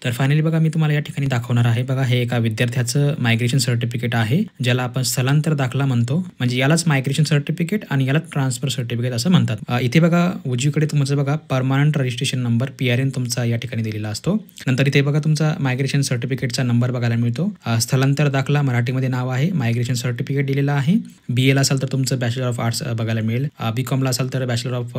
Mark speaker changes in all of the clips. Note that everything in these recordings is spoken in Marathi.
Speaker 1: तर फायनली बघा मी तुम्हाला या ठिकाणी दाखवणार आहे. बघा हे एका विद्यार्थ्याचं मायग्रेशन सर्टिफिकेट आहे, ज्याला आपण स्थलांतर दाखला म्हणतो. म्हणजे यालाच मायग्रेशन सर्टिफिकेट आणि याला ट्रान्सफर सर्टिफिकेट असं म्हणतात. इथे बघा उजवीकडे तुमचं बघा परमनंट रजिस्ट्रेशन नंबर PRN तुमचा या ठिकाणी दिलेला असतो. नंतर इथे बघा तुमचा मायग्रेशन सर्टिफिकेटचा नंबर बघायला मिळतो. स्थलांतर दाखला मराठीमध्ये नाव आहे, मायग्रेशन सर्टिफिकेट दिलेला आहे. BA असाल तर तुमचं बॅचलर ऑफ आर्ट्स बघायला मिळेल, BCom असाल तर बॅचलर ऑफ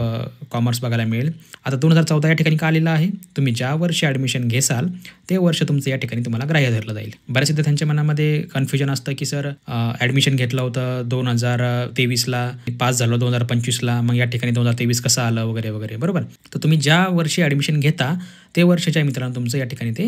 Speaker 1: कॉमर्स बघायला मिळेल. आता 2014 या ठिकाणी का आलेलं आहे, तुम्ही ज्या वर्षी ॲडमिशन घेसाल ते वर्ष तुमचं या ठिकाणी तुम्हाला ग्राह्य धरलं जाईल. बऱ्याच विद्यार्थ्यांच्या मनामध्ये कन्फ्युजन असतं की सर ॲडमिशन घेतलं होतं 2023ला, पास झालो 2025ला, मग या ठिकाणी 2023 कसं आलं वगैरे वगैरे, बरोबर. तर तुम्ही ज्या वर्षी ॲडमिशन घेता ते वर्षाच्या मित्रांनो तुमचं या ठिकाणी ते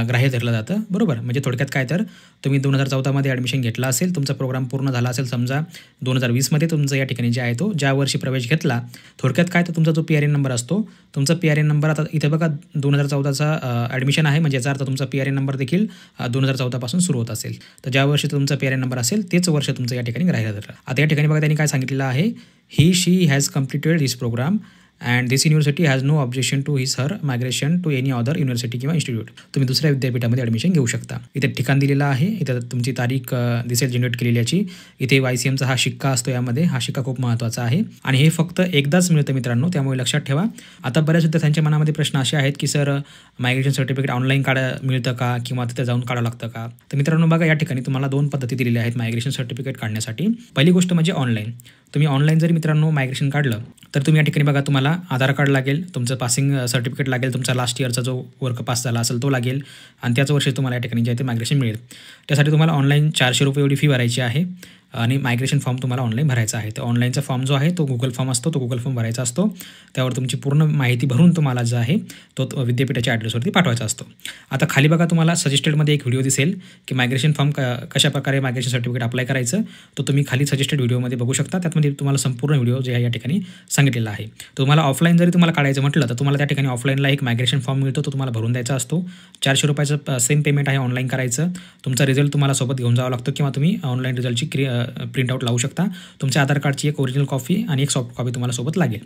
Speaker 1: ग्राह्य धरलं जातं, बरोबर. म्हणजे थोडक्यात काय, तर तुम्ही 2014मध्ये ॲडमिशन घेतला असेल, तुमचा प्रोग्राम पूर्ण झाला असेल, समजा 2020मध्ये तुमचं या ठिकाणी जे आहे तो ज्या वर्षी प्रवेश घेतला, थोडक्यात काय, तर तुमचा जो PRN नंबर असतो, तुमचा PRN नंबर आता इथे बघा 2014चा ॲडमिशन आहे, म्हणजे याचा अर्थ तुमचा PRN नंबर देखील 2014 पासून सुरू होत असेल. तर ज्या वर्षी तुमचा PRN नंबर असेल तेच वर्ष तुमचं या ठिकाणी ग्राह्य धरलं. आता या ठिकाणी बघा त्यांनी काय सांगितलेलं आहे, he she has completed this program and this university has no objection to his her migration to any other university किंवा इन्स्टिट्यूट. तुम्ही दुसऱ्या विद्यापीठामध्ये ॲडमिशन घेऊ शकता. इथे ठिकाण दिलेलं आहे, इथं तुमची तारीख दिसेल जनरेट केलेली याची. इथे YCMचा हा शिक्का असतो, यामध्ये हा शिक्का खूप महत्त्वाचा आहे आणि हे फक्त एकदाच मिळतं मित्रांनो, त्यामुळे लक्षात ठेवा. आता बऱ्याच विद्यार्थ्यांच्या मनामध्ये प्रश्न असे आहेत की सर मायग्रेशन सर्टिफिकेट ऑनलाईन मिळतं का किंवा तिथे जाऊन काढावं लागतं का. तर मित्रांनो बघा या ठिकाणी तुम्हाला 2 पद्धती दिलेल्या आहेत मायग्रेशन सर्टिफिकेट काढण्यासाठी. पहिली गोष्ट म्हणजे ऑनलाईन. तुम्ही ऑनलाईन जरी मित्रांनो मायग्रेशन काढलं तर तुम्ही या ठिकाणी बघा तुम्हाला आधार कार्ड लागेल, तुमचं पासिंग सर्टिफिकेट लागेल, तुमचा लास्ट इयरचा जो वर्क पास झाला असेल तो लागेल आणि त्याच वर्षी तुम्हाला या ठिकाणी जे आहे ते मायग्रेशन मिळेल. त्यासाठी तुम्हाला ऑनलाईन 400 रुपये एवढी फी भरायची आहे आणि मायग्रेशन फॉर्म तुम्हाला ऑनलाईन भरायचा आहे. तर ऑनलाईनचा फॉर्म जो आहे तो गुगल फॉर्म असतो, तो गुगल फॉर्म भरायचा असतो. त्यावर तुमची पूर्ण माहिती भरून तुम्हाला जो आहे तो विद्यापीठाच्या ॲड्रेसवरती पाठवायचा असतो. आता खाली बघा तुम्हाला सजेस्टेडमध्ये एक व्हिडिओ दिसेल की मायग्रेशन फॉर्म कशाप्रकारे मायग्रेशन सर्टिफिकेट अप्लाय करायचं, तो तुम्ही खाली सजेस्टेड व्हिडिओमध्ये बघू शकता. त्यामध्ये तुम्हाला संपूर्ण व्हिडिओ जे आहे या ठिकाणी सांगितलेला आहे. तुम्हाला ऑफलाईन जरी तुम्हाला काढायचं म्हटलं तर तुम्हाला त्या ठिकाणी ऑफलाईनला एक मायग्रेशन फॉर्म मिळतो, तो तुम्हाला भरून द्यायचा असतो. 400 रुपयाचं सेम पेमेंट आहे ऑनलाईन करायचं. तुमचा रिझल्ट तुम्हाला सोबत घेऊन जावं लागतो किंवा तुम्ही ऑनलाईन रिझल्टची प्रिंटआउट लावू शकता. तुमच्या आधार कार्डची एक ओरिजिनल कॉपी आणि एक सॉफ्ट कॉपी तुम्हाला सोबत लागेल.